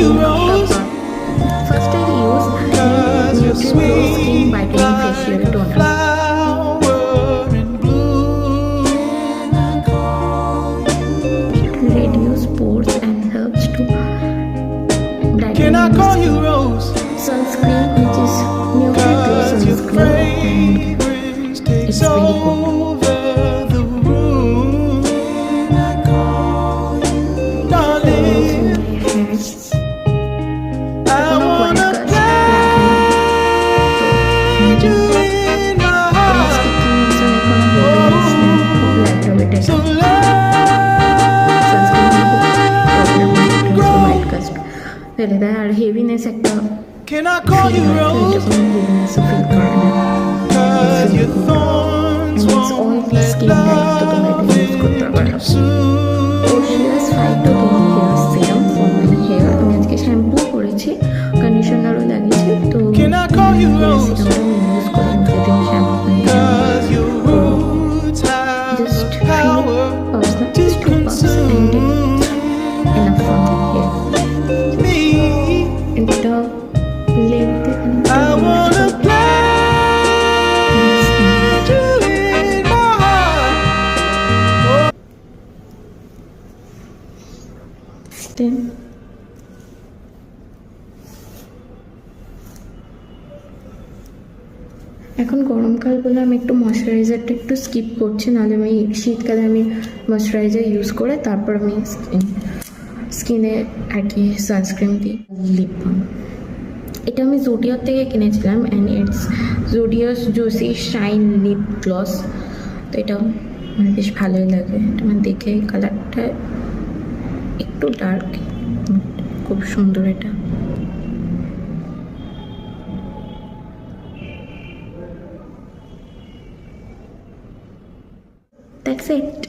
you rose. First I use Cause you're Nutrient Glow Skin sweet Whitening Facial like a Toner. flower in bloom. It reduces pores and helps to brighten Can I your call skin. you Rose? Sunscreen, which is Nutrient Glow Cause your Sunscreen, and fragrance takes it's very good. over the room. Darling, I wanna play you in my heart. So আর heaviness একটা can I call you Rose? হেভিনেসও feel করে না। Cause your thorns And it's won't oily let skin type, তো তোমরা এটা use করতে পারো। soon. Oceanus Phytogen Hair Serum for my hair। আমি আজকে শ্যাম্পু করেছি, কন্ডিশনারও লাগিয়েছি, তো Can I call you hair Rose? serumটা আমি ইউজ করি যেদিন shampoo Cause your roots have just the few power puffs, not to just 2 puffs, and consume enough for my hair. me. এটা length I wanna play you in my heart. then এখন গরমকাল বলে আমি একটু ময়শ্চারাইজারটা একটু skip করছি, নাহলে আমি শীতকালে আমি ময়শ্চারাইজার ইউজ করে তারপর আমি স্কিনে আর কি সানস্ক্রিন দিই। লিপ বাম, এটা আমি জুডিও থেকে কিনেছিলাম, and it's Zudio's juicy shine lip gloss. তো এটা আমার বেশ ভালোই লাগে, এটা আমার দেখে কালারটা একটু ডার্ক, খুব সুন্দর এটা। That's it.